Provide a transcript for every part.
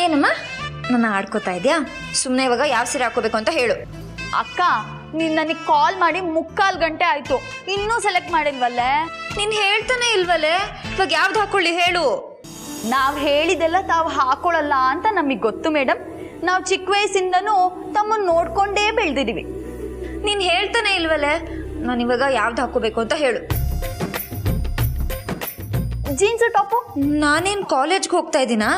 ಏನಮ್ಮ ನನ್ನ ಆಡ್ಕೋತಾ ಇದೆಯಾ? ಸುಮ್ಮನೆ ಇವಾಗ ಯಾವ ಸೀರೆ ಹಾಕೋಬೇಕು ಅಂತ ಹೇಳು. ಅಕ್ಕ ನೀನು ನನಗೆ ಕಾಲ್ ಮಾಡಿ 3/4 ಗಂಟೆ ಆಯಿತು, ಇನ್ನೂ ಸೆಲೆಕ್ಟ್ ಮಾಡಿಲ್ವಲ್ಲೇ? ನೀನು ಹೇಳ್ತಾನೆ ಇಲ್ವಲ್ಲೇ? ಇವಾಗ ಯಾವ್ದು ಹಾಕೊಳ್ಳಿ ಹೇಳು. ನಾವು ಹೇಳಿದೆಲ್ಲ ತಾವು ಹಾಕೊಳ್ಳಲ್ಲ ಅಂತ ನಮಗೆ ಗೊತ್ತು ಮೇಡಮ್. ನಾವು ಚಿಕ್ಕ ವಯಸ್ಸಿಂದನೂ ತಮ್ಮನ್ನು ನೋಡ್ಕೊಂಡೇ ಬೆಳೆದಿದ್ದೀವಿ. ನೀನು ಹೇಳ್ತಾನೆ ಇಲ್ವಲ್ಲೇ? ನಾನು ಇವಾಗ ಯಾವ್ದು ಹಾಕೋಬೇಕು ಅಂತ ಹೇಳು. Jeans top? ನಾನೇನು ಕಾಲೇಜ್ಗೆ ಹೋಗ್ತಾ ಇದ್ದೀನಾ?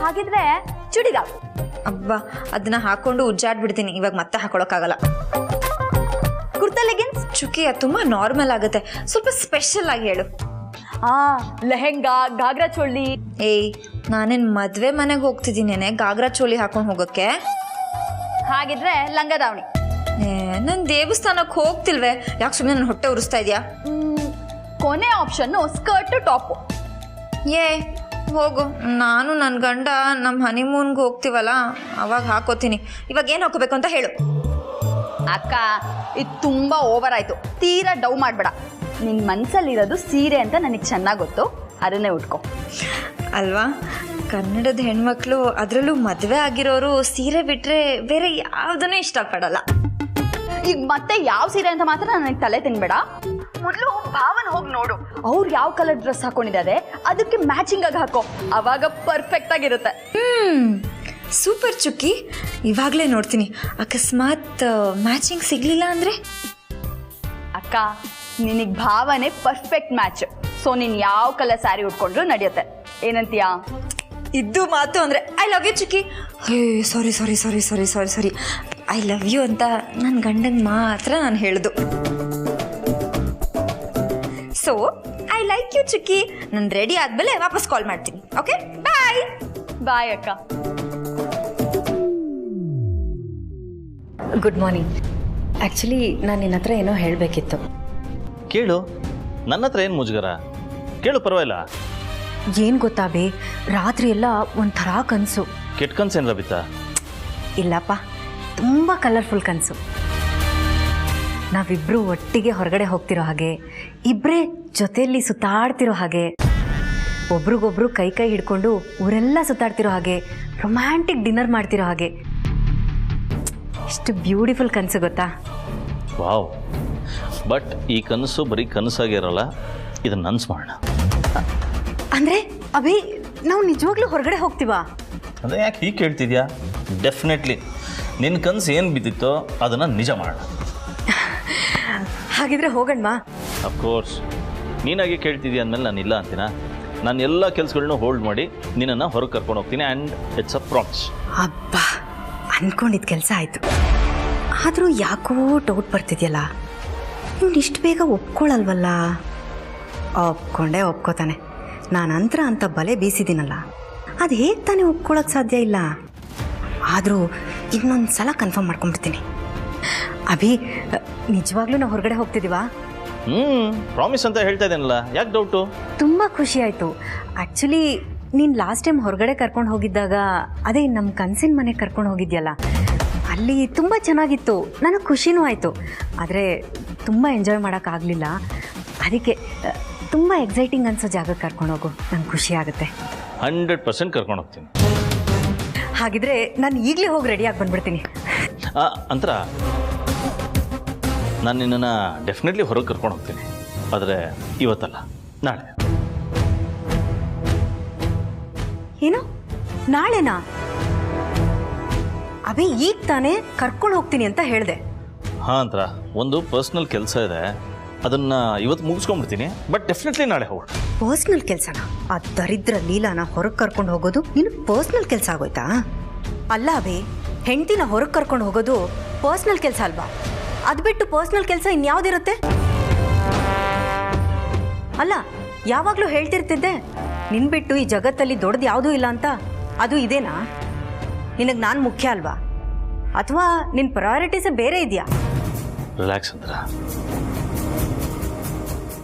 ಹಾಗಿದ್ರೆ ಚೂಡಿದಾರ್. ಅಬ್ಬಾ, ಅದನ್ನ ಹಾಕೊಂಡು ಉಜ್ಜಾಡ್ಬಿಡ್ತೀನಿ, ಇವಾಗ ಮತ್ತೆ ಹಾಕೊಳಕ್ಕಾಗಲ್ಲ. ಕುರ್ತಾ ಲೆಗಿನ್ಸ್? ಚುಕ್ಕಿ ಅದು ತುಂಬ ನಾರ್ಮಲ್ ಆಗುತ್ತೆ, ಸ್ವಲ್ಪ ಸ್ಪೆಷಲ್ ಆಗಿ ಹೇಳು. ಲೆಹೆಂಗಾ, ಗಾಗ್ರಾ ಚೋಳಿ. ಏಯ್, ನಾನೇನು ಮದುವೆ ಮನೆಗೆ ಹೋಗ್ತಿದ್ದೀನೇನೆ ಗಾಗ್ರಾ ಚೋಳಿ ಹಾಕೊಂಡು ಹೋಗೋಕ್ಕೆ? ಹಾಗಿದ್ರೆ ಲಂಗ ದಾವಣಿ. ನಾನು ದೇವಸ್ಥಾನಕ್ಕೆ ಹೋಗ್ತಿಲ್ವೇ, ಯಾಕೆ ಸುಮ್ಮನೆ ನನ್ನ ಹೊಟ್ಟೆ ಉರಿಸ್ತಾ ಇದೆಯಾ? ಕೊನೆ ಆಪ್ಷನ್ನು ಸ್ಕರ್ಟು ಟಾಪು. ಏ ಹೋಗು, ನಾನು ನನ್ನ ಗಂಡ ನಮ್ಮ ಹನಿಮೂನ್ಗೆ ಹೋಗ್ತೀವಲ್ಲ ಅವಾಗ ಹಾಕೋತೀನಿ. ಇವಾಗ ಏನು ಹಾಕೋಬೇಕು ಅಂತ ಹೇಳು. ಅಕ್ಕ ಇದು ತುಂಬ ಓವರ್ ಆಯಿತು, ತೀರಾ ಡವ್ ಮಾಡಬೇಡ. ನಿನ್ನ ಮನಸ್ಸಲ್ಲಿರೋದು ಸೀರೆ ಅಂತ ನನಗೆ ಚೆನ್ನಾಗಿ ಗೊತ್ತು, ಅದನ್ನೇ ಉಟ್ಕೊ. ಅಲ್ವಾ, ಕನ್ನಡದ ಹೆಣ್ಮಕ್ಳು ಅದರಲ್ಲೂ ಮದುವೆ ಆಗಿರೋರು ಸೀರೆ ಬಿಟ್ಟರೆ ಬೇರೆ ಯಾವುದನ್ನೂ ಇಷ್ಟಪಡಲ್ಲ. ಈಗ ಮತ್ತೆ ಯಾವ ಸೀರೆ ಅಂತ ಮಾತ್ರ ನನಗೆ ತಲೆ ತಿನ್ಬೇಡ. ಮೊದಲು ಭಾವನ ಹೋಗಿ ನೋಡು, ಅವ್ರು ಯಾವ ಕಲರ್ ಡ್ರೆಸ್ ಹಾಕೊಂಡಿದ್ದಾರೆ ಅದಕ್ಕೆ ಮ್ಯಾಚಿಂಗ್ ಆಗಿ ಹಾಕೋ, ಅವಾಗ ಪರ್ಫೆಕ್ಟ್ ಆಗಿರುತ್ತೆ. ಸೂಪರ್ ಚುಕ್ಕಿ, ಇವಾಗಲೇ ನೋಡ್ತೀನಿ. ಅಕಸ್ಮಾತ್ ಮ್ಯಾಚಿಂಗ್ ಸಿಗಲಿಲ್ಲ ಅಂದರೆ? ಅಕ್ಕ ನಿನಗೆ ಭಾವನೆ ಪರ್ಫೆಕ್ಟ್ ಮ್ಯಾಚ್. ಸೊ ನೀನು ಯಾವ ಕಲರ್ ಸ್ಯಾರಿ ಉಟ್ಕೊಂಡ್ರು ನಡೆಯುತ್ತೆ, ಏನಂತೀಯಾ? ಇದ್ದು ಮಾತು ಅಂದರೆ ಐ ಲವ್ ಯು ಚುಕ್ಕಿ. ಸಾರಿ ಸಾರಿ ಸಾರಿ ಸಾರಿ ಸಾರಿ ಸಾರಿ ಐ ಲವ್ ಯು ಅಂತ ನನ್ನ ಗಂಡನ ಮಾತ್ರ ನಾನು ಹೇಳೋದು. ಸೊ ಐ ಲೈಕ್ ಯು ಚುಕ್ಕಿ. ನಾನು ರೆಡಿ ಆದಮೇಲೆ ವಾಪಸ್ ಕಾಲ್ ಮಾಡ್ತೀನಿ. ಓಕೆ, ಬಾಯ್. ಬಾಯ್ ಅಕ್ಕ. Good morning. ಆ್ಯಕ್ಚುಲಿ ನಾನು ನಿನ್ನ ಹತ್ರ ಏನೋ ಹೇಳಬೇಕಿತ್ತು. ಕೇಳು, ನನ್ನ ಹತ್ರ ಏನು ಮುಜುಗರ, ಕೇಳು, ಪರವಾಗಿಲ್ಲ. ಏನು ಗೊತ್ತಾ ಬೇ, ರಾತ್ರಿ ಎಲ್ಲ ಒಂಥರ ಕನಸು. ಕೆಟ್ಟ ಕನ್ಸೇನು ರಬಿತಾ? ಇಲ್ಲಪ್ಪ, ತುಂಬ ಕಲರ್ಫುಲ್ ಕನಸು. ನಾವಿಬ್ಬರು ಒಟ್ಟಿಗೆ ಹೊರಗಡೆ ಹೋಗ್ತಿರೋ ಹಾಗೆ, ಇಬ್ಬರೇ ಜೊತೆಯಲ್ಲಿ ಸುತ್ತಾಡ್ತಿರೋ ಹಾಗೆ, ಒಬ್ರಿಗೊಬ್ರು ಕೈ ಕೈ ಹಿಡ್ಕೊಂಡು ಊರೆಲ್ಲ ಸುತ್ತಾಡ್ತಿರೋ ಹಾಗೆ, ರೊಮ್ಯಾಂಟಿಕ್ ಡಿನ್ನರ್ ಮಾಡ್ತಿರೋ ಹಾಗೆ. ಎಷ್ಟು ಬ್ಯೂಟಿಫುಲ್ ಕನಸು ಗೊತ್ತಾ? ವಾವ್. ಬಟ್ ಈ ಕನಸು ಬರೀ ಕನಸಾಗಿ ಇರೋಲ್ಲ, ಇದನ್ನು ನನ್ಸು ಮಾಡೋಣ. ಅಂದರೆ ಅಭಿ, ನಾವು ನಿಜವಾಗ್ಲೂ ಹೊರಗಡೆ ಹೋಗ್ತೀವಾ? ಅದೇ ಯಾಕೆ ಹೀಗೆ ಕೇಳ್ತಿದ್ಯಾ? ಡೆಫಿನೆಟ್ಲಿ ನಿನ್ನ ಕನಸು ಏನು ಬಿದ್ದಿತ್ತೋ ಅದನ್ನು ನಿಜ ಮಾಡೋಣ. ಹಾಗಿದ್ರೆ ಹೋಗಣ್ವಾ? ಅಫ್ಕೋರ್ಸ್. ನೀನಾಗೆ ಕೇಳ್ತಿದ್ಯಾ ಅಂದಮೇಲೆ ನಾನು ಇಲ್ಲ ಅಂತೀನ? ನಾನು ಎಲ್ಲ ಕೆಲಸಗಳನ್ನೂ ಹೋಲ್ಡ್ ಮಾಡಿ ನಿನ್ನನ್ನು ಹೊರಗೆ ಕರ್ಕೊಂಡು ಹೋಗ್ತೀನಿ, ಆ್ಯಂಡ್ ಇಟ್ಸ್ ಅ ಪ್ರಾಮಿಸ್. ಅಬ್ಬಾ, ಅಂದ್ಕೊಂಡಿದ್ದ ಕೆಲಸ ಆಯಿತು. ಆದರೂ ಯಾಕೋ ಡೌಟ್ ಬರ್ತಿದೆಯಲ್ಲ, ಇವ್ನು ಇಷ್ಟು ಬೇಗ ಒಪ್ಕೊಳ್ಳಲ್ವಲ್ಲ? ಒಪ್ಕೊಂಡೇ ಒಪ್ಕೋತಾನೆ. ನಾನಂತರ ಅಂತ ಬಲೆ ಬೀಸಿದ್ದೀನಲ್ಲ, ಅದು ಹೇಗೆ ತಾನೇ ಒಪ್ಕೊಳ್ಳೋಕ್ಕೆ ಸಾಧ್ಯ ಇಲ್ಲ. ಆದರೂ ಇನ್ನೊಂದು ಸಲ ಕನ್ಫರ್ಮ್ ಮಾಡ್ಕೊಂಡ್ಬಿಡ್ತೀನಿ. ಅಭಿ, ನಿಜವಾಗ್ಲೂ ನಾವು ಹೊರಗಡೆ ಹೋಗ್ತಿದ್ದೀವಾ? ಪ್ರಾಮಿಸ್ ಅಂತ ಹೇಳ್ತಾ ಇದ್ದೇನಲ್ಲ, ಯಾಕೆ ಡೌಟು? ತುಂಬ ಖುಷಿ ಆಯಿತು. ಆ್ಯಕ್ಚುಲಿ ನೀನು ಲಾಸ್ಟ್ ಟೈಮ್ ಹೊರಗಡೆ ಕರ್ಕೊಂಡು ಹೋಗಿದ್ದಾಗ, ಅದೇ ನಮ್ಮ ಕನಸಿನ ಮನೆಗೆ ಕರ್ಕೊಂಡು ಹೋಗಿದ್ಯಲ್ಲ, ಅಲ್ಲಿ ತುಂಬ ಚೆನ್ನಾಗಿತ್ತು. ನನಗೆ ಖುಷಿನೂ ಆಯಿತು. ಆದರೆ ತುಂಬ ಎಂಜಾಯ್ ಮಾಡೋಕ್ಕಾಗಲಿಲ್ಲ. ಅದಕ್ಕೆ ತುಂಬ ಎಕ್ಸೈಟಿಂಗ್ ಅನಿಸೋ ಜಾಗಕ್ಕೆ ಕರ್ಕೊಂಡು ಹೋಗು, ನಂಗೆ ಖುಷಿ ಆಗುತ್ತೆ. 100% ಕರ್ಕೊಂಡು ಹೋಗ್ತೀನಿ. ಹಾಗಿದ್ರೆ ನಾನು ಈಗಲೇ ಹೋಗಿ ರೆಡಿಯಾಗಿ ಬಂದ್ಬಿಡ್ತೀನಿ. ಅಂತರ ನಾನು ನಿನ್ನನ್ನು ಡೆಫಿನೆಟ್ಲಿ ಹೊರಗೆ ಕರ್ಕೊಂಡು ಹೋಗ್ತೀನಿ, ಆದರೆ ಇವತ್ತಲ್ಲ, ನಾಳೆ. ಏನು, ನಾಳೆನಾ? ಅಭಿ, ಈಗ ತಾನೇ ಕರ್ಕೊಂಡು ಹೋಗ್ತೀನಿ ಅಂತ ಹೇಳಿದೆ. ಹಾಂ ಅಂತರ, ಒಂದು ಪರ್ಸ್ನಲ್ ಕೆಲಸ ಇದೆ, ಅದನ್ನು ಇವತ್ತು ಮುಗಿಸ್ಕೊಂಡ್ಬಿಡ್ತೀನಿ, ಬಟ್ ಡೆಫಿನೆಟ್ಲಿ ನಾಳೆ ಹೋಗೋಣ. ಪರ್ಸ್ನಲ್ ಕೆಲಸನ? ಆ ದರಿದ್ರ ಲೀಲಾನ ಹೊರಗೆ ಕರ್ಕೊಂಡು ಹೋಗೋದು ನೀನು ಪರ್ಸ್ನಲ್ ಕೆಲಸ ಆಗೋಯ್ತಾ? ಅಲ್ಲ ಅಭಿ, ಹೆಂಡ್ತಿನ ಹೊರಗೆ ಕರ್ಕೊಂಡು ಹೋಗೋದು ಪರ್ಸ್ನಲ್ ಕೆಲಸ ಅಲ್ವಾ? ಅದು ಬಿಟ್ಟು ಪರ್ಸ್ನಲ್ ಕೆಲಸ ಇನ್ಯಾವುದಿರುತ್ತೆ? ಅಲ್ಲ, ಯಾವಾಗಲೂ ಹೇಳ್ತಿರ್ತಿದ್ದೆ ನಿನ್ ಬಿಟ್ಟು ಈ ಜಗತ್ತಲ್ಲಿ ದೊಡ್ಡದು ಯಾವುದೂ ಇಲ್ಲ ಅಂತ. ಅದು ಇದೇನಾ? ನಿನಗೆ ನಾನು ಮುಖ್ಯ ಅಲ್ವಾ? ಅಥವಾ ನಿನ್ನ ಪ್ರಯಾರಿಟೀಸೇ ಬೇರೆ ಇದೆಯಾ? ರಿಲ್ಯಾಕ್ಸ್ ಅಂದ್ರ,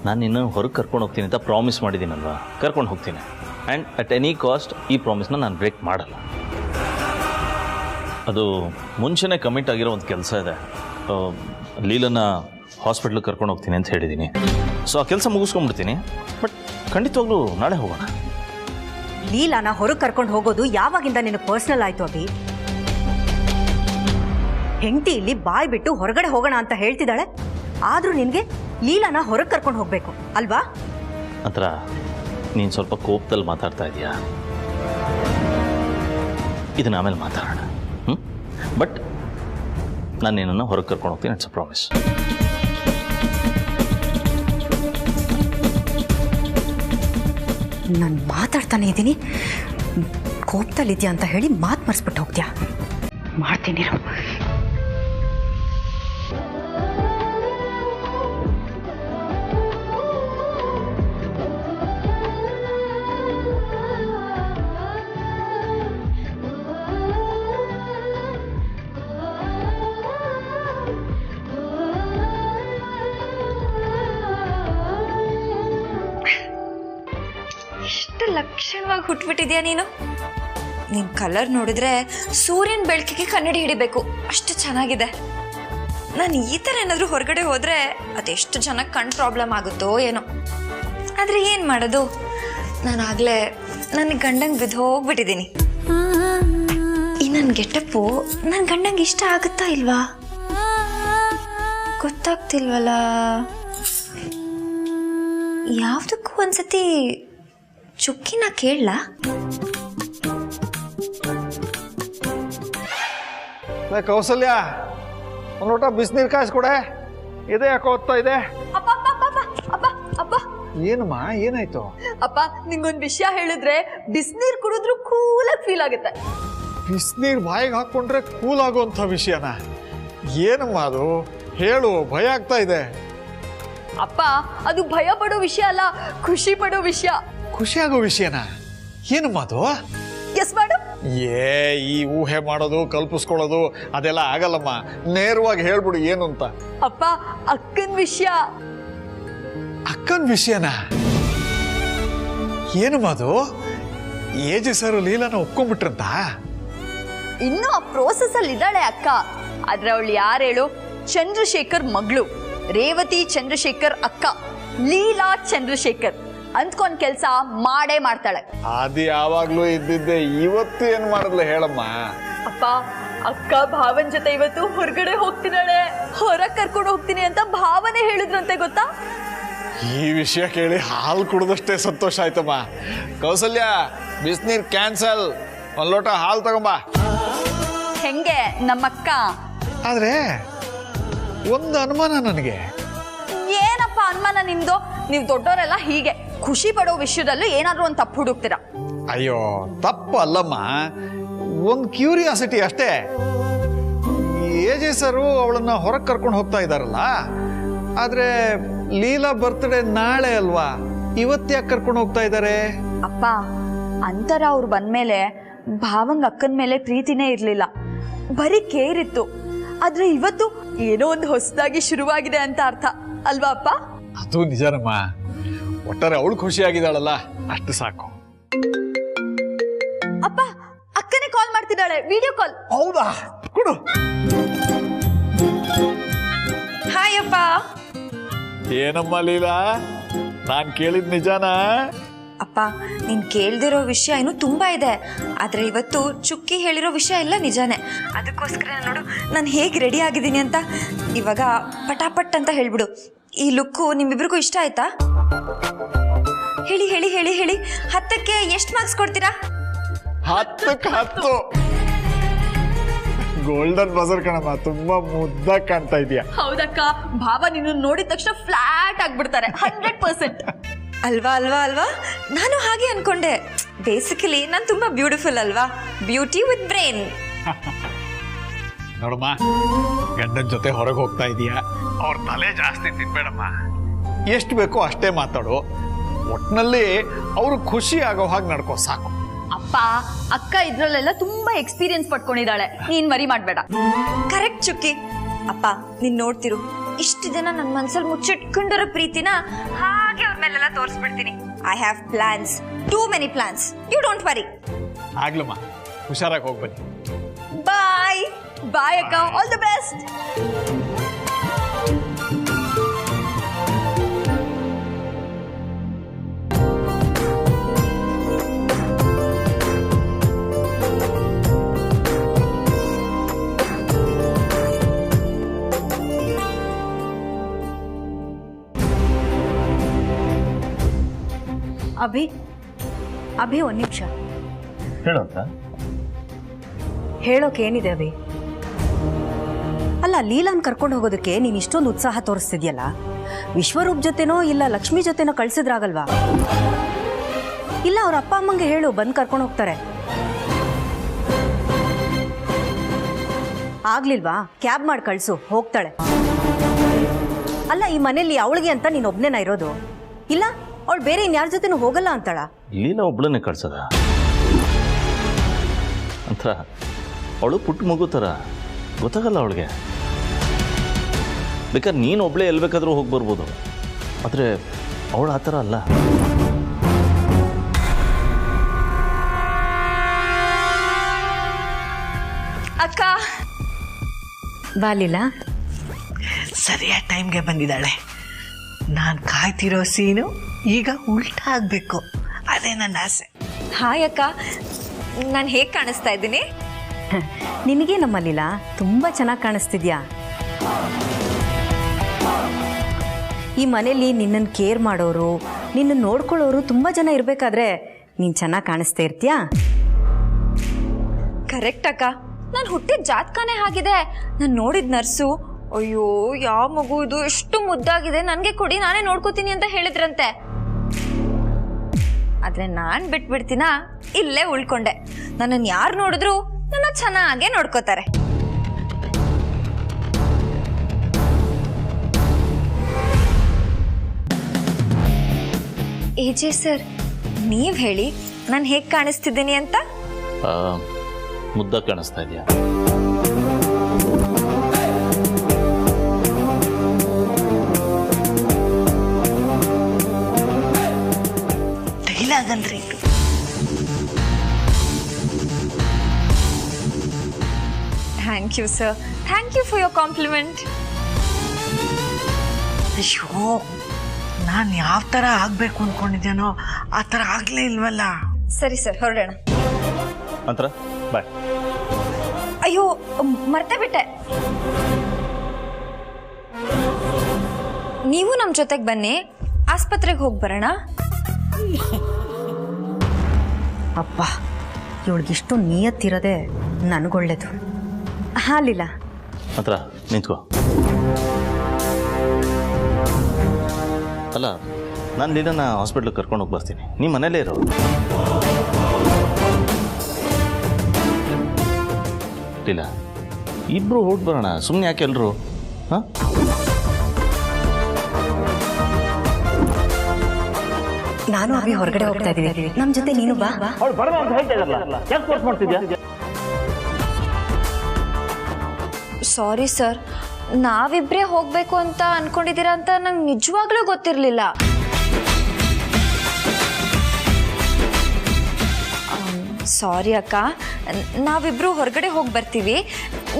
ನಾನು ನಿನ್ನ ಹೊರಗೆ ಕರ್ಕೊಂಡು ಹೋಗ್ತೀನಿ ಅಂತ ಪ್ರಾಮಿಸ್ ಮಾಡಿದ್ದೀನಲ್ವಾ, ಕರ್ಕೊಂಡು ಹೋಗ್ತೀನಿ. ಆ್ಯಂಡ್ ಅಟ್ ಎನಿ ಕಾಸ್ಟ್ ಈ ಪ್ರಾಮಿಸ್ನ ನಾನು ಬ್ರೇಕ್ ಮಾಡಲ್ಲ. ಅದು ಮುಂಚೆನೇ ಕಮಿಟ್ ಆಗಿರೋ ಒಂದು ಕೆಲಸ ಇದೆ. ಲೀಲನ್ನ ಹಾಸ್ಪಿಟ್ಲಿಗೆ ಕರ್ಕೊಂಡು ಹೋಗ್ತೀನಿ ಅಂತ ಹೇಳಿದ್ದೀನಿ. ಸೊ ಆ ಕೆಲಸ ಮುಗಿಸ್ಕೊಂಡ್ಬಿಡ್ತೀನಿ, ಬಟ್ ಖಂಡಿತವಾಗ್ಲೂ ನಾಳೆ ಹೋಗೋಣ. ಲೀಲಾನ ಹೊರಗೆ ಕರ್ಕೊಂಡು ಹೋಗೋದು ಯಾವಾಗಿಂದ ನಿನಗೆ ಪರ್ಸ್ನಲ್ ಆಯ್ತು ಅಭಿ? ಹೆಂಡತಿ ಇಲ್ಲಿ ಬಾಯ್ ಬಿಟ್ಟು ಹೊರಗಡೆ ಹೋಗೋಣ ಅಂತ ಹೇಳ್ತಿದ್ದಾಳೆ, ಆದ್ರೂ ನಿನಗೆ ಲೀಲಾನ ಹೊರಗೆ ಕರ್ಕೊಂಡು ಹೋಗ್ಬೇಕು ಅಲ್ವಾ? ಹತ್ರ ನೀನು ಸ್ವಲ್ಪ ಕೋಪದಲ್ಲಿ ಮಾತಾಡ್ತಾ ಇದೀಯಾ? ಇದನ್ನ ಆಮೇಲೆ ಮಾತಾಡೋಣ. ಬಟ್ ನಾನು ನಿನ್ನನ್ನು ಹೊರಗೆ ಕರ್ಕೊಂಡು ಹೋಗ್ತೀನಿ, ಇಟ್ಸ್ ಅ ಪ್ರಾಮಿಸ್. ನಾನು ಮಾತಾಡ್ತಾನೆ ಇದ್ದೀನಿ, ಕೋಪದಲ್ಲಿದ್ಯಾ ಅಂತ ಹೇಳಿ ಮಾತು ಮರೆಸ್ಬಿಟ್ಟು ಹೋಗ್ತೀಯಾ? ಮಾಡ್ತೀನಿ. ಎಷ್ಟು ಲಕ್ಷಣವಾಗಿ ಹುಟ್ಬಿಟ್ಟಿದ್ಯಾ ನೀನು. ನಿನ್ ಕಲರ್ ನೋಡಿದ್ರೆ ಸೂರ್ಯನ ಬೆಳಕಿಗೆ ಕನ್ನಡಿ ಹಿಡಿಬೇಕು, ಅಷ್ಟು ಚೆನ್ನಾಗಿದೆ. ನಾನು ಈ ಥರ ಏನಾದರೂ ಹೊರಗಡೆ ಹೋದರೆ ಅದೆಷ್ಟು ಜನಕ್ಕೆ ಕಣ್ಣು ಪ್ರಾಬ್ಲಮ್ ಆಗುತ್ತೋ ಏನೋ. ಆದರೆ ಏನು ಮಾಡೋದು, ನಾನಾಗಲೇ ನನ್ನ ಗಂಡಂಗೆ ಬಿದ್ದು ಹೋಗ್ಬಿಟ್ಟಿದ್ದೀನಿ. ಈ ನನ್ನ ಗೆಟಪ್ಪು ನನ್ನ ಗಂಡಂಗೆ ಇಷ್ಟ ಆಗುತ್ತಾ ಇಲ್ವಾ ಗೊತ್ತಾಗ್ತಿಲ್ವಲ್ಲ. ಯಾವುದಕ್ಕೂ ಒಂದ್ಸತಿ ಚುಕ್ಕಿನ ಕೇಳಲಾ? ಕೌಸಲ್ಯ, ಒಂದು ಲೋಟ ಬಿಸಿನೀರು ಕಾಯಿಸ್ಕೊಡೆ. ಇದೆ ಯಾಕೋ ಓದ್ತಾ ಇದೆ. ಅಪ್ಪ ಅಪ್ಪ ಅಪ್ಪ ಅಪ್ಪ ಅಪ್ಪ ಏನಮ್ಮ, ಏನಾಯ್ತು? ಅಪ್ಪ ನಿಂಗೊಂದು ವಿಷಯ ಹೇಳಿದ್ರೆ ಬಿಸಿನೀರು ಕುಡಿದ್ರು ಕೂಲಾಗಿ ಫೀಲ್ ಆಗುತ್ತೆ. ಬಿಸಿನೀರು ಬಾಯಿಗೆ ಹಾಕ್ಕೊಂಡ್ರೆ ಕೂಲ್ ಆಗುವಂಥ ವಿಷಯನ? ಏನಮ್ಮ ಅದು, ಹೇಳು, ಭಯ ಆಗ್ತಾ ಇದೆ. ಅಪ್ಪ ಅದು ಭಯ ಪಡೋ ವಿಷಯ ಅಲ್ಲ, ಖುಷಿ ಪಡೋ ವಿಷಯ. ಖುಷಿ ಆಗೋ ವಿಷಯನ? ಏನಮ್ಮ ಅದು? ಗೆಸ್ ಮಾಡು. ಈ ಊಹೆ ಮಾಡೋದು, ಕಲ್ಪಿಸ್ಕೊಳ್ಳೋದು ಅದೆಲ್ಲ ಆಗಲ್ಲಮ್ಮ. ನೇರವಾಗಿ ಹೇಳ್ಬಿಡು ಏನು ಅಂತ. ಅಪ್ಪ ಅಕ್ಕನ ವಿಷಯ. ಅಕ್ಕನ ವಿಷಯನ? ಏನಮ್ಮ ಅದು? ಏಜಿ ಸರ್ ಲೀಲಾನ ಒಪ್ಕೊಂಡ್ಬಿಟ್ರಂತ? ಇನ್ನು ಆ ಪ್ರೋಸೆಸ್ ಅಲ್ಲಿ ಇದ್ದಾಳೆ ಅಕ್ಕ. ಆದ್ರೆ ಅವಳು ಯಾರು ಹೇಳು? ಚಂದ್ರಶೇಖರ್ ಮಗಳು, ರೇವತಿ ಚಂದ್ರಶೇಖರ್ ಅಕ್ಕ, ಲೀಲಾ ಚಂದ್ರಶೇಖರ್. ಅಂದ್ಕೊಂಡ್ ಕೆಲ್ಸ ಮಾಡೇ ಮಾಡ್ತಾಳೆ. ಅದು ಯಾವಾಗ್ಲೂ ಇದ್ದಿದ್ದೆ, ಇವತ್ತು ಏನ್ ಮಾಡಿದ್ಲು ಹೇಳಮ್ಮ? ಅಪ್ಪ ಅಕ್ಕ ಭಾವನ್ ಜೊತೆ ಇವತ್ತು ಹೊರಗಡೆ ಹೋಗ್ತಿದ್ದಾಳೆ, ಹೊರಗ್ ಕರ್ಕೊಂಡು ಹೋಗ್ತೀನಿ ಅಂತ ಭಾವನೆ ಹೇಳಿದ್ರಂತೆ, ಗೊತ್ತಾ? ಈ ವಿಷಯ ಕೇಳಿ ಹಾಲು ಕುಡಿದಷ್ಟೇ ಸಂತೋಷ ಆಯ್ತಮ್ಮ. ಕೌಸಲ್ಯ, ಬಿಸಿನೀರ್ ಕ್ಯಾನ್ಸಲ್, ಒಂದ್ ಲೋಟ ಹಾಲು ತಗೊಂಬ. ಹೆಂಗೆ ನಮ್ಮಕ್ಕ? ಆದ್ರೆ ಒಂದು ಅನುಮಾನ ನನಗೆ. ಏನಪ್ಪ ಅನುಮಾನ ನಿಮ್ದು? ನೀವು ದೊಡ್ಡವರೆಲ್ಲ ಹೀಗೆ ಖುಷಿ ಪಡೋ ವಿಷಯದಲ್ಲೂ ಏನಾದ್ರು ಒಂದು ತಪ್ಪು ಹುಡುಕ್ತೀರಾ. ಅಯ್ಯೋ, ತಪ್ಪು ಅಲ್ಲಮ್ಮ, ಒಂದು ಕ್ಯೂರಿಯಾಸಿಟಿ ಅಷ್ಟೇ. ಏಜೆ ಸರು ಅವಳನ್ನ ಹೊರಗೆ ಕರ್ಕೊಂಡು ಹೋಗ್ತಾ ಇದ್ದಾರಲ್ಲ, ಆದ್ರೆ ಲೀಲಾ ಬರ್ತ್ಡೇ ನಾಳೆ ಅಲ್ವಾ, ಇವತ್ತು ಯಾಕೆ ಕರ್ಕೊಂಡು ಹೋಗ್ತಾ ಇದ್ದಾರೆ? ಅಪ್ಪ ಅಂತರ ಅವ್ರು ಬಂದ್ಮೇಲೆ ಭಾವಂಗ್ ಅಕ್ಕನ ಮೇಲೆ ಪ್ರೀತಿನೇ ಇರ್ಲಿಲ್ಲ, ಬರೀ ಕೇರ್ ಇತ್ತು. ಆದ್ರೆ ಇವತ್ತು ಏನೋ ಒಂದು ಹೊಸದಾಗಿ ಶುರುವಾಗಿದೆ ಅಂತ ಅರ್ಥ ಅಲ್ವಾ ಅಪ್ಪ? ಅದು ನಿಜನಮ್ಮ. ಒಟ್ಟಾರೆ ಅವಳು ಖುಷಿಯಾಗಿದ್ದಾಳಲ್ಲ, ಅಷ್ಟು ಸಾಕು. ಅಪ್ಪ ಅಕ್ಕನೇ ಕಾಲ್ ಮಾಡ್ತಿದ್ದಾಳೆ, ವಿಡಿಯೋ ಕಾಲ್. ಹೌದಾ? ಕೊಡು. ಹಾಯ್ ಅಪ್ಪ. ಏನಮ್ಮ ಲೀಲಾ, ನಾನ್ ಕೇಳಿದ್ ನಿಜಾನಾ? ಅಪ್ಪ, ನೀನು ಕೇಳ್ದಿರೋ ವಿಷಯ ಇನ್ನೂ ತುಂಬ ಇದೆ, ಆದರೆ ಇವತ್ತು ಚುಕ್ಕಿ ಹೇಳಿರೋ ವಿಷಯ ಎಲ್ಲ ನಿಜಾನೇ. ಅದಕ್ಕೋಸ್ಕರ ನೋಡು ನಾನು ಹೇಗೆ ರೆಡಿ ಆಗಿದ್ದೀನಿ ಅಂತ. ಇವಾಗ ಪಟಾಪಟ್ ಅಂತ ಹೇಳ್ಬಿಡು. ಈ ಲುಕ್ಕು ನಿಮ್ಮಿಬ್ರಿಗೂ ಇಷ್ಟ ಆಯ್ತಾ? ಹೇಳಿ ಹೇಳಿ ಹೇಳಿ ಹೇಳಿ, 10ಕ್ಕೆ ಎಷ್ಟು ಮಾರ್ಕ್ಸ್ ಕೊಡ್ತೀರಾ? 10ಕ್ಕೆ 10. ಗೋಲ್ಡನ್ ಬಜರ್ ಕಣಮ್ಮ, ತುಂಬಾ ಮುದ್ದಾಗಿ ಕಾಣ್ತಾ ಇದೀಯ. ಹೌದಕ್ಕ, ಭಾವ ನಿನ್ನ ನೋಡಿದ ತಕ್ಷಣ ಫ್ಲಾಟ್ ಆಗ್ಬಿಡ್ತಾರೆ, 100%. ಅಲ್ವಾ ಅಲ್ವಾ ಅಲ್ವಾ, ನಾನು ಹಾಗೆ ಅನ್ಕೊಂಡೆ. ಬೇಸಿಕಲಿ ನಾನು ತುಂಬ ಬ್ಯೂಟಿಫುಲ್ ಅಲ್ವಾ, ಬ್ಯೂಟಿ ವಿತ್ ಬ್ರೈನ್. ನೋಡಮ್ಮ, ಗಂಡನ ಜೊತೆ ಹೊರಗೆ ಹೋಗ್ತಾ ಇದೀಯ, ಅವ್ರ ತಲೆ ಜಾಸ್ತಿ ತಿನ್ಬೇಡಮ್ಮ. ಎಷ್ಟು ಬೇಕೋ ಅಷ್ಟೇ ಮಾತಾಡು. ಒಟ್ನಲ್ಲಿ ಅವರು ಖುಷಿ ಆಗೋ ಹಾಗೆ ನಡ್ಕೋ ಸಾಕು. ಅಪ್ಪ ಅಕ್ಕ ಇದ್ರಲ್ಲೆಲ್ಲ ತುಂಬಾ ಎಕ್ಸ್ಪೀರಿಯನ್ಸ್ ಪಡ್ಕೊಂಡಿದ್ದಾಳೆ, ನೀನ್ ಮರಿ ಮಾಡ್ಬೇಡ. ಕರೆಕ್ಟ್ ಚುಕ್ಕಿ. ಅಪ್ಪ ನೀನ್ ನೋಡ್ತಿರು, ಇಷ್ಟು ದಿನ ನನ್ನ ಮನ್ಸಲ್ಲಿ ಮುಚ್ಚಿಟ್ಕೊಂಡಿರೋ ಪ್ರೀತಿನ ಹಾಗೆ ಅವ್ರ ಮೇಲೆಲ್ಲ ತೋರಿಸ್ಬಿಡ್ತೀನಿ. I have plans, too many plans, you don't worry. ಆಗ್ಲಮ್ಮ, ಹುಷಾರಾಗಿ ಹೋಗ್ಬನ್ನಿ. ಬಾಯ್ ಬಾಯ್ ಅಕ್ಕ, all the best. Abhi Abhi ಒಂದು ನಿಮಿಷ. ಹೇಳು ಅಂತ. ಹೇಳೋಕೇನಿದೆ ಅಭಿ? ಅಲ್ಲ, ಲೀಲಾನ್ ಕರ್ಕೊಂಡು ಹೋಗೋದಕ್ಕೆ ನೀನು ಇಷ್ಟೊಂದು ಉತ್ಸಾಹ ತೋರಿಸ್ತಿದ್ಯಲ್ಲ, ವಿಶ್ವರೂಪ್ ಜೊತೆನೋ ಇಲ್ಲ ಲಕ್ಷ್ಮಿ ಜೊತೆನೋ ಕಳ್ಸಿದ್ರಾಗಲ್ವಾ? ಇಲ್ಲ ಅವ್ರ ಅಪ್ಪ ಅಮ್ಮಂಗೆ ಹೇಳು, ಬಂದು ಕರ್ಕೊಂಡು ಹೋಗ್ತಾರೆ. ಆಗ್ಲಿಲ್ವಾ? ಕ್ಯಾಬ್ ಮಾಡಿ ಕಳ್ಸು, ಹೋಗ್ತಾಳೆ. ಅಲ್ಲ, ಈ ಮನೇಲಿ ಅವಳಿಗೆ ಅಂತ ನೀನು ಒಬ್ನೇನ ಇರೋದು? ಇಲ್ಲ ಅವಳು ಬೇರೆ ಇನ್ಯಾರ ಜೊತೆನೂ ಹೋಗಲ್ಲ ಅಂತಾಳ? ಲೀಲಾ ಒಬ್ಳನ್ನೇ ಕಳ್ಸದ ಅಂತ? ಅವಳು ಪುಟ್ಟ ಮಗು ಥರ, ಗೊತ್ತಾಗಲ್ಲ ಅವಳಿಗೆ. ಬೇಕಾದ್ರೆ ನೀನು ಒಬ್ಳೇ ಎಲ್ಲಿ ಬೇಕಾದ್ರೂ ಹೋಗಿ ಬರ್ಬೋದು, ಆದರೆ ಅವಳು ಆ ಥರ ಅಲ್ಲ. ಅಕ್ಕ ಬಾಲಿಲ್ಲ, ಸರಿಯಾದ ಟೈಮ್ಗೆ ಬಂದಿದ್ದಾಳೆ. ನಾನು ಕಾಯ್ತಿರೋ ಸೀನು ಈಗ ಉಲ್ಟಾ ಆಗಬೇಕು, ಅದೇ ನನ್ನ ಆಸೆ. ಹಾಯ್ ಅಕ್ಕ, ನಾನು ಹೇಗೆ ಕಾಣಿಸ್ತಾ ಇದ್ದೀನಿ? ನಿನಗೆ ನಮ್ಮಲ್ಲಿಲ್ಲ, ತುಂಬ ಚೆನ್ನಾಗಿ ಕಾಣಿಸ್ತಿದ್ಯಾ. ಈ ಮನೇಲಿ ನಿನ್ನನ್ನು ಕೇರ್ ಮಾಡೋರು, ನಿನ್ನನ್ನು ನೋಡ್ಕೊಳ್ಳೋರು ತುಂಬ ಜನ ಇರಬೇಕಾದ್ರೆ ನೀನು ಚೆನ್ನಾಗಿ ಕಾಣಿಸ್ತಾ ಇರ್ತೀಯಾ? ಕರೆಕ್ಟ್ ಅಕ್ಕ, ನಾನು ಹುಟ್ಟಿದ ಜಾತಕನೇ ಆಗಿದೆ. ನಾನು ನೋಡಿದ ನರ್ಸು, ಅಯ್ಯೋ ಯಾವ ಮಗು ಇದು ಎಷ್ಟು ಮುದ್ದಾಗಿದೆ, ನನಗೆ ಕೊಡಿ ನಾನೇ ನೋಡ್ಕೋತೀನಿ ಅಂತ ಹೇಳಿದ್ರಂತೆ. ಆದರೆ ನಾನು ಬಿಟ್ಬಿಡ್ತೀನ, ಇಲ್ಲೇ ಉಳ್ಕೊಂಡೆ. ನನ್ನನ್ನು ಯಾರು ನೋಡಿದ್ರು ನನ್ನ ಚೆನ್ನಾಗೇ ನೋಡ್ಕೋತಾರೆ. ಎಜೆ ಸರ್, ನೀವು ಹೇಳಿ ನಾನು ಹೇಗೆ ಕಾಣಿಸ್ತಿದ್ದೀನಿ ಅಂತ? ಮುದ್ದಾಗಿ ಕಾಣಿಸ್ತಾ ಇದೆಯಾ? ಡೈಲಾಗ್ ಅಂದ್ರೆ ಇದು. Thank you sir, thank you for your compliment. ಅಯ್ಯೋ, ನಾನು ಯಾವ ಥರ ಆಗಬೇಕು ಅಂದ್ಕೊಂಡಿದ್ದೇನೋ ಆ ಥರ ಆಗಲೇ ಇಲ್ವಲ್ಲ. ಸರಿ ಸರ್, ಹೊರಡೋಣ. ಅಂತರ ಬಾಯ್. ಅಯ್ಯೋ ಮರ್ತೇ ಬಿಟ್ಟೆ, ನೀವು ನಮ್ಮ ಜೊತೆಗೆ ಬನ್ನಿ, ಆಸ್ಪತ್ರೆಗೆ ಹೋಗಿ ಬರೋಣ. ಅಪ್ಪ, ಇವಳಿಗಿಷ್ಟು ನಿಯತ್ತಿರೋದೆ ನನಗೊಳ್ಳೇದು. ಹಾಲಿಲ್ಲ ಅಂತರ ನಿಂತ್ಕೋ. ಅಲ್ಲ, ನಾನು ಲೀಲನ ಹಾಸ್ಪಿಟ್ಲಿಗೆ ಕರ್ಕೊಂಡು ಹೋಗಿ ಬರ್ತೀನಿ, ನಿಮ್ಮ ಮನೇಲೇ ಇರೋ. ಲೀಲಾ, ಇಬ್ಬರು ಹೊರಟು ಬರೋಣ, ಸುಮ್ಮನೆ ಯಾಕೆ ಎಲ್ಲರೂ? ಹಾಂ, ನಾನು ಅಭಿ ಹೊರಗಡೆ ಹೋಗ್ತಾ ಇದ್ದೀವಿ, ನಮ್ಮ ಜೊತೆ ನೀನು ಬಾ. ಸಾರಿ ಸರ್, ನಾವಿಬ್ಬರೇ ಹೋಗಬೇಕು ಅಂತ ಅನ್ಕೊಂಡಿದ್ದೀರಾ ಅಂತ ನಂಗೆ ನಿಜವಾಗ್ಲೂ ಗೊತ್ತಿರಲಿಲ್ಲ. ಸಾರಿ ಅಕ್ಕ, ನಾವಿಬ್ಬರು ಹೊರಗಡೆ ಹೋಗಿ ಬರ್ತೀವಿ,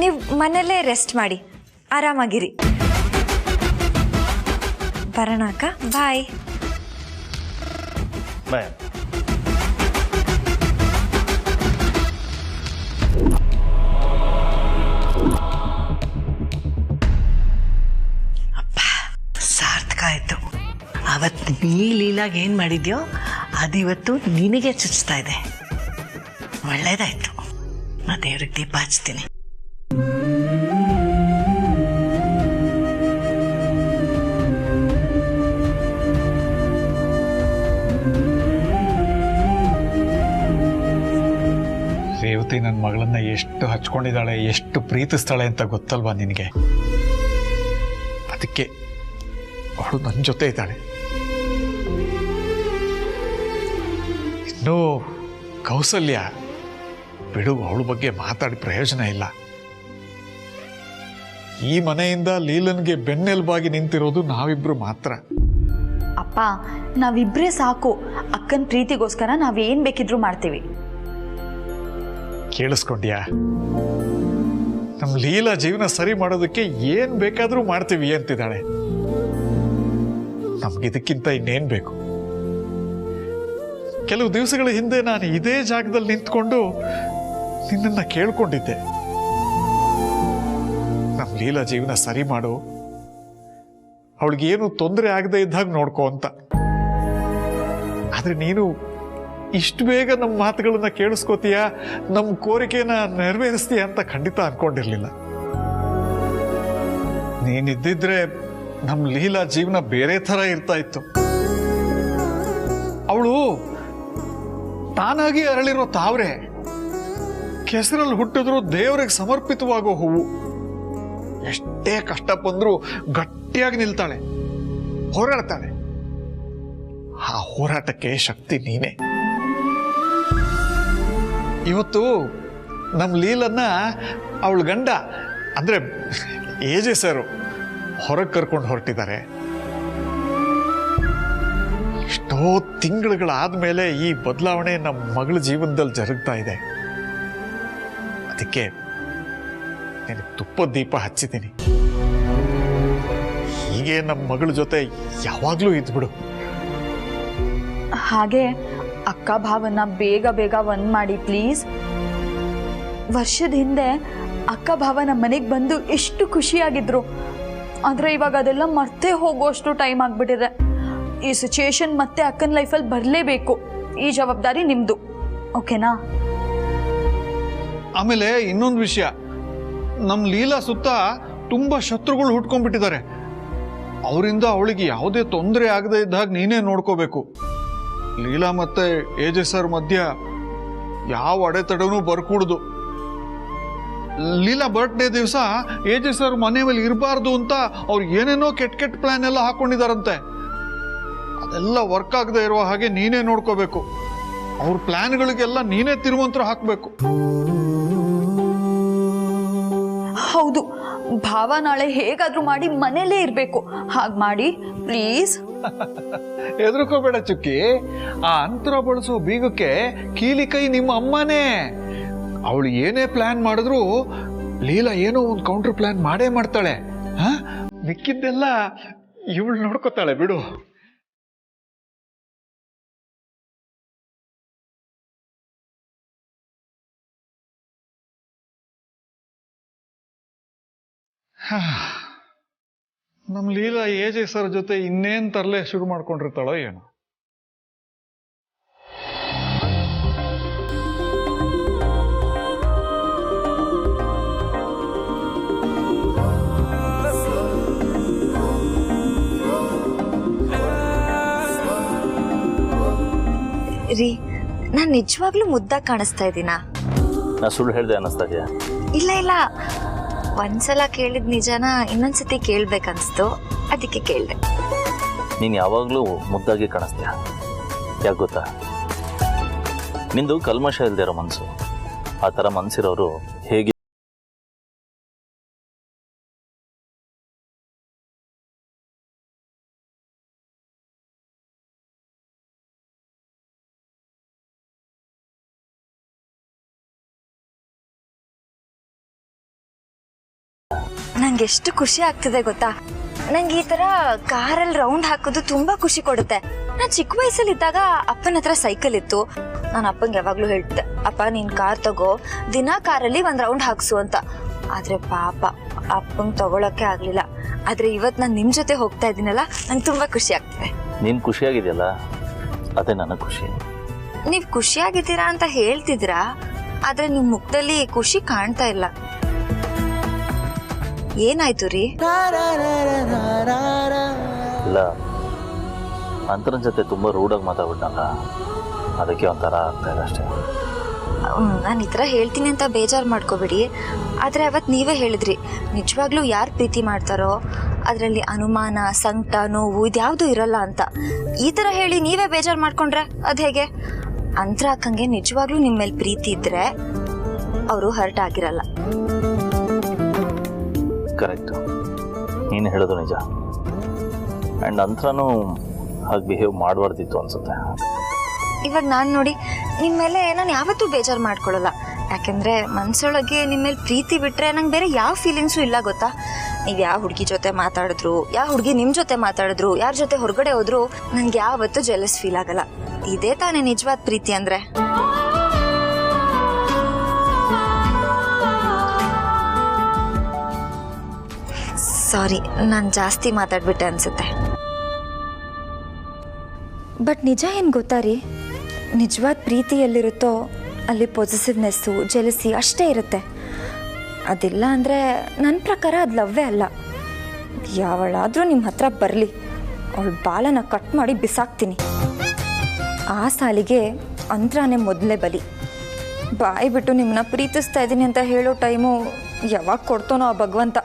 ನೀವು ಮನೆಯಲ್ಲೇ ರೆಸ್ಟ್ ಮಾಡಿ, ಆರಾಮಾಗಿರಿ. ಬರೋಣ ಅಕ್ಕ, ಬಾಯ್. ಬಾಯ್. ಸಾರ್ಥಕ ಆಯಿತು. ಅವತ್ತು ನೀ ಲೀಲಾಗ ಏನು ಮಾಡಿದ್ಯೋ ಅದಿವತ್ತು ನಿನಗೆ ಚುಚ್ತಾ ಇದೆ. ಒಳ್ಳೇದಾಯ್ತು. ನಾ ದೇವ್ರಿಗೆ ದೀಪ ಹಚ್ತೀನಿ. ರೇವತಿ ನನ್ನ ಮಗಳನ್ನ ಎಷ್ಟು ಹಚ್ಕೊಂಡಿದ್ದಾಳೆ, ಎಷ್ಟು ಪ್ರೀತಿಸ್ತಾಳೆ ಅಂತ ಗೊತ್ತಲ್ವಾ ನಿನಗೆ? ಅದಕ್ಕೆ ಅವಳು ನನ್ನ ಜೊತೆ ಇದ್ದಾಳೆ. ಇನ್ನು ಕೌಸಲ್ಯ ಬಿಡು, ಅವಳ ಬಗ್ಗೆ ಮಾತಾಡಿ ಪ್ರಯೋಜನ ಇಲ್ಲ. ಈ ಮನೆಯಿಂದ ಲೀಲನ್ಗೆ ಬೆನ್ನೆಲುಬಾಗಿ ನಿಂತಿರೋದು ನಾವಿಬ್ರು ಮಾತ್ರ. ಅಪ್ಪ, ನಾವಿಬ್ರೇ ಸಾಕು. ಅಕ್ಕನ ಪ್ರೀತಿಗೋಸ್ಕರ ನಾವೇನ್ ಬೇಕಿದ್ರು ಮಾಡ್ತೀವಿ. ಕೇಳಿಸ್ಕೊಂಡ್ಯಾ? ನಮ್ಮ ಲೀಲಾ ಜೀವನ ಸರಿ ಮಾಡೋದಕ್ಕೆ ಏನ್ ಬೇಕಾದ್ರೂ ಮಾಡ್ತೀವಿ ಅಂತಿದ್ದಾಳೆ. ನಮ್ಗಿದಕ್ಕಿಂತ ಇನ್ನೇನ್ ಬೇಕು? ಕೆಲವು ದಿವಸಗಳ ಹಿಂದೆ ನಾನು ಇದೇ ಜಾಗದಲ್ಲಿ ನಿಂತ್ಕೊಂಡು ನಿನ್ನನ್ನ ಕೇಳ್ಕೊಂಡಿದ್ದೆ, ನಮ್ಮ ಲೀಲಾ ಜೀವನ ಸರಿ ಮಾಡು, ಅವಳಿಗೇನು ತೊಂದರೆ ಆಗದೆ ಇದ್ದಾಗ ನೋಡ್ಕೋ ಅಂತ. ಆದರೆ ನೀನು ಇಷ್ಟು ಬೇಗ ನಮ್ಮ ಮಾತುಗಳನ್ನ ಕೇಳಿಸ್ಕೋತೀಯ, ನಮ್ಮ ಕೋರಿಕೆನ ನೆರವೇರಿಸ್ತೀಯ ಅಂತ ಖಂಡಿತ ಅನ್ಕೊಂಡಿರ್ಲಿಲ್ಲ. ನೀನಿದ್ದಿದ್ರೆ ನಮ್ಮ ಲೀಲಾ ಜೀವನ ಬೇರೆ ಥರ ಇರ್ತಾ ಇತ್ತು. ಅವಳು ತಾನಾಗಿ ಅರಳಿರೋ ತಾವ್ರೆ, ಕೆಸರಲ್ಲಿ ಹುಟ್ಟಿದ್ರು ದೇವರಿಗೆ ಸಮರ್ಪಿತವಾಗೋ ಹೂವು. ಎಷ್ಟೇ ಕಷ್ಟ ಬಂದ್ರೂ ಗಟ್ಟಿಯಾಗಿ ನಿಲ್ತಾಳೆ, ಹೋರಾಡ್ತಾಳೆ. ಆ ಹೋರಾಟಕ್ಕೆ ಶಕ್ತಿ ನೀನೆ. ಇವತ್ತು ನಮ್ಮ ಲೀಲನ್ನ ಅವಳ ಗಂಡ ಅಂದ್ರೆ ಎಜೆ ಸರ್ ಹೊರಗೆ ಕರ್ಕೊಂಡು ಹೊರಟಿದ್ದಾರೆ. ಎಷ್ಟೋ ತಿಂಗಳುಗಳಾದ್ಮೇಲೆ ಈ ಬದಲಾವಣೆ ನಮ್ಮ ಮಗಳ ಜೀವನದಲ್ಲಿ ಜರುಗ್ತಾ ಇದೆ. ಅದಕ್ಕೆ ನಿನಗೆ ತುಪ್ಪದ ದೀಪ ಹಚ್ಚಿದ್ದೀನಿ. ಹೀಗೆ ನಮ್ಮ ಮಗಳ ಜೊತೆ ಯಾವಾಗ್ಲೂ ಇದ್ಬಿಡು. ಹಾಗೆ ಅಕ್ಕ ಭಾವನ ಬೇಗ ಬೇಗ ಒಂದ್ ಮಾಡಿ ಪ್ಲೀಸ್. ವರ್ಷದ ಹಿಂದೆ ಅಕ್ಕ ಭಾವ ನಮ್ಮ ಮನೆಗೆ ಬಂದು ಎಷ್ಟು ಖುಷಿಯಾಗಿದ್ರು, ಆದ್ರೆ ಇವಾಗ ಅದೆಲ್ಲ ಮರ್ತೇ ಹೋಗುವಷ್ಟು ಟೈಮ್ ಆಗ್ಬಿಟ್ಟಿದೆ. ಈ ಸಿಚುಯೇಷನ್ ಮತ್ತೆ ಅಕ್ಕನ ಲೈಫಲ್ಲಿ ಬರಲೇಬೇಕು. ಈ ಜವಾಬ್ದಾರಿ ನಿಮ್ದು, ಓಕೆನಾ? ಆಮೇಲೆ ಇನ್ನೊಂದು ವಿಷಯ, ನಮ್ಮ ಲೀಲಾ ಸುತ್ತ ತುಂಬಾ ಶತ್ರುಗಳು ಹುಟ್ಕೊಂಡ್ಬಿಟ್ಟಿದ್ದಾರೆ. ಅವರಿಂದ ಅವಳಿಗೆ ಯಾವುದೇ ತೊಂದರೆ ಆಗದೆ ಇದ್ದಾಗ ನೀನೇ ನೋಡ್ಕೋಬೇಕು. ಲೀಲಾ ಮತ್ತೆ ಎಜೆ ಸರ್ ಮಧ್ಯ ಯಾವ ಅಡೆತಡೆನೂ ಬರ್ಕೂಡ್ದು. ಲೀಲಾ ಬರ್ತ್ಡೇ ದಿವಸ ಎಜೆ ಸರ್ ಮನೆ ಮೇಲೆ ಇರಬಾರ್ದು ಅಂತ ಅವ್ರು ಏನೇನೋ ಕೆಟ್ಟ ಪ್ಲಾನ್ ಎಲ್ಲ ಹಾಕೊಂಡಿದಾರಂತೆ. ಅದೆಲ್ಲ ವರ್ಕ್ ಆಗದೆ ಇರುವ ಹಾಗೆ ನೀನೇ ನೋಡ್ಕೋಬೇಕು. ಅವ್ರ ಪ್ಲಾನ್ಗಳಿಗೆಲ್ಲ ನೀನೇ ತಿರುಮಂತ್ರ ಹಾಕಬೇಕು. ಹೌದು, ಭಾವ ನಾಳೆ ಹೇಗಾದ್ರೂ ಮಾಡಿ ಮನೇಲೇ ಇರ್ಬೇಕು. ಹಾಗೆ ಮಾಡಿ ಪ್ಲೀಸ್. ಹೆದರ್ಕೋಬೇಡ ಚುಕ್ಕಿ. ಆ ಅಂತರ ಬಳಸೋ ಬೀಗಕ್ಕೆ ಕೀಲಿ ಕೈ ನಿಮ್ಮ ಅಮ್ಮನೇ. ಅವಳು ಏನೇ ಪ್ಲಾನ್ ಮಾಡಿದ್ರು ಲೀಲಾ ಏನೋ ಒಂದು ಕೌಂಟರ್ ಪ್ಲಾನ್ ಮಾಡೇ ಮಾಡ್ತಾಳೆ. ಮಿಕ್ಕಿದ್ದೆಲ್ಲ ಇವಳು ನೋಡ್ಕೋತಾಳೆ ಬಿಡು. ನಮ್ಮ ಲೀಲಾ ಎಜೆ ಸರ್ ಜೊತೆ ಇನ್ನೇನ್ ತರಲೆ ಶುರು ಮಾಡ್ಕೊಂಡಿರ್ತಾಳೋ ಏನೋ. ರೀ, ನಾನ್ ನಿಜವಾಗ್ಲೂ ಮುದ್ದಾಗಿ ಕಾಣಿಸ್ತಾ ಇದ್ದೀನಾ? ನಾ ಸುಳ್ಳು ಹೇಳ್ದೆ ಅನ್ನಿಸ್ತಾ ಇದೆಯಾ? ಇಲ್ಲ ಇಲ್ಲ, ಒಂದ್ಸಲ ಕೇಳಿದ ನಿಜಾನ ಇನ್ನೊಂದ್ಸತಿ ಕೇಳ್ಬೇಕನ್ಸ್ತು, ಅದಕ್ಕೆ ಕೇಳ್ದೆ. ನೀನು ಯಾವಾಗಲೂ ಮುದ್ದಾಗಿ ಕಾಣಿಸ್ತೀಯ. ಯಾಕೆ ಗೊತ್ತಾ? ನಿಂದು ಕಲ್ಮಶ ಇಲ್ಲದೆ ಇರೋ ಮನಸ್ಸು. ಆ ಥರ ಮನಸ್ಸಿರೋರು ಹೇಗೆ ನಂಗೆ ಎಷ್ಟು ಖುಷಿ ಆಗ್ತಿದೆ ಗೊತ್ತಾ? ನಂಗೆ ಈ ತರ ಕಾರಲ್ಲಿ ರೌಂಡ್ ಹಾಕೋದು ತುಂಬಾ ಖುಷಿ ಕೊಡುತ್ತೆ. ನಾನು ಚಿಕ್ಕ ವಯಸ್ಸಲ್ಲಿ ಇದ್ದಾಗ ಅಪ್ಪನ ಹತ್ರ ಸೈಕಲ್ ಇತ್ತು. ನಾನು ಅಪ್ಪಂಗೆ ಯಾವಾಗ್ಲೂ ಹೇಳ್ತಿದ್ದೆ, ಅಪ್ಪ ನೀನ್ ಕಾರ್ ತಗೋ, ದಿನಾ ಕಾರಲ್ಲಿ ಒಂದ್ ರೌಂಡ್ ಹಾಕ್ಸು ಅಂತ. ಆದ್ರೆ ಪಾಪ ಅಪ್ಪಂಗೆ ತಗೊಳಕ್ಕೆ ಆಗ್ಲಿಲ್ಲ. ಆದ್ರೆ ಇವತ್ ನಾನು ನಿಮ್ ಜೊತೆ ಹೋಗ್ತಾ ಇದ್ದೀನಲ್ಲ, ನಂಗೆ ತುಂಬಾ ಖುಷಿ ಆಗ್ತಿದೆ. ನೀನು ಖುಷಿಯಾಗಿದೆಯಲ್ಲ, ಅದೇ ನನಗೆ ಖುಷಿ. ನೀವ್ ಖುಷಿಯಾಗಿದ್ದೀರಾ ಅಂತ ಹೇಳ್ತಿದ್ರಾ, ಆದ್ರೆ ನಿಮ್ ಮುಖದಲ್ಲಿ ಖುಷಿ ಕಾಣ್ತಾ ಇಲ್ಲ. ಏನಾಯ್ತು ರೀ? ಇಲ್ಲ, ಅಂತರನ್ ಜೊತೆ ತುಂಬಾ ರೂಢಾಗಿ ಮಾತಾಡ್ಬಿಟ್ಟಲ್ಲ, ಅದಕ್ಕೆ ಒಂಥರ ಆಗ್ತಾ ಇದೆ ಅಷ್ಟೇ. ನಾನು ಈ ಥರ ಹೇಳ್ತೀನಿ ಅಂತ ಬೇಜಾರು ಮಾಡ್ಕೋಬೇಡಿ. ಆದರೆ ಅವತ್ತು ನೀವೇ ಹೇಳಿದ್ರಿ, ನಿಜವಾಗ್ಲೂ ಯಾರು ಪ್ರೀತಿ ಮಾಡ್ತಾರೋ ಅದರಲ್ಲಿ ಅನುಮಾನ, ಸಂಕಟ, ನೋವು ಇದ್ಯಾವುದೂ ಇರಲ್ಲ ಅಂತ. ಈ ಥರ ಹೇಳಿ ನೀವೇ ಬೇಜಾರು ಮಾಡ್ಕೊಂಡ್ರೆ ಅದು ಹೇಗೆ? ಅಂತರ ಅಕ್ಕಂಗೆ ನಿಜವಾಗ್ಲೂ ನಿಮ್ಮ ಮೇಲೆ ಪ್ರೀತಿ ಇದ್ದರೆ ಅವರು ಹರ್ಟ್ ಆಗಿರಲ್ಲ. ಕರೆಕ್ಟ್, ನೀನು ಹೇಳೋದು ನಿಜ. ಆ್ಯಂಡ್ ಅಂತರನೂ ಹಾಗೆ ಬಿಹೇವ್ ಮಾಡಬಾರ್ದಿತ್ತು ಅನ್ಸುತ್ತೆ. ಇವಾಗ ನಾನು ನೋಡಿ ನಿಮ್ಮ ಮೇಲೆ ನಾನು ಯಾವತ್ತೂ ಬೇಜಾರು ಮಾಡ್ಕೊಳ್ಳಲ್ಲ. ಯಾಕೆಂದರೆ ಮನಸ್ಸೊಳಗೆ ನಿಮ್ಮ ಮೇಲೆ ಪ್ರೀತಿ ಬಿಟ್ಟರೆ ನಂಗೆ ಬೇರೆ ಯಾವ ಫೀಲಿಂಗ್ಸು ಇಲ್ಲ ಗೊತ್ತಾ? ನೀವು ಯಾವ ಹುಡುಗಿ ಜೊತೆ ಮಾತಾಡಿದ್ರು, ಯಾವ ಹುಡುಗಿ ನಿಮ್ಮ ಜೊತೆ ಮಾತಾಡಿದ್ರು, ಯಾರ ಜೊತೆ ಹೊರಗಡೆ ಹೋದ್ರು ನಂಗೆ ಯಾವತ್ತೂ ಜೆಲಸ್ ಫೀಲ್ ಆಗಲ್ಲ. ಇದೇ ತಾನೇ ನಿಜವಾದ ಪ್ರೀತಿ ಅಂದರೆ. ಸಾರಿ, ನಾನು ಜಾಸ್ತಿ ಮಾತಾಡ್ಬಿಟ್ಟೆ ಅನ್ಸುತ್ತೆ. ಬಟ್ ನಿಜ ಏನು ಗೊತ್ತಾ ರೀ, ನಿಜವಾದ ಪ್ರೀತಿ ಎಲ್ಲಿರುತ್ತೋ ಅಲ್ಲಿ ಪೊಸೆಸಿವ್ನೆಸ್ಸು ಜೆಲಸಿ ಅಷ್ಟೇ ಇರುತ್ತೆ. ಅದಿಲ್ಲ ಅಂದರೆ ನನ್ನ ಪ್ರಕಾರ ಅದು ಲವ್ವೇ ಅಲ್ಲ. ಯಾವಳಾದರೂ ನಿಮ್ಮ ಹತ್ರ ಬರಲಿ, ಅವಳ ಬಾಲನ ಕಟ್ ಮಾಡಿ ಬಿಸಾಕ್ತೀನಿ. ಆ ಸಾಲಿಗೆ ಅಂತ್ರಾನೇ ಮೊದಲೇ ಬಲಿ. ಬಾಯಿ ಬಿಟ್ಟು ನಿಮ್ಮನ್ನ ಪ್ರೀತಿಸ್ತಾ ಇದ್ದೀನಿ ಅಂತ ಹೇಳೋ ಟೈಮು ಯಾವಾಗ ಕೊಡ್ತಾನೋ ಆ ಭಗವಂತ.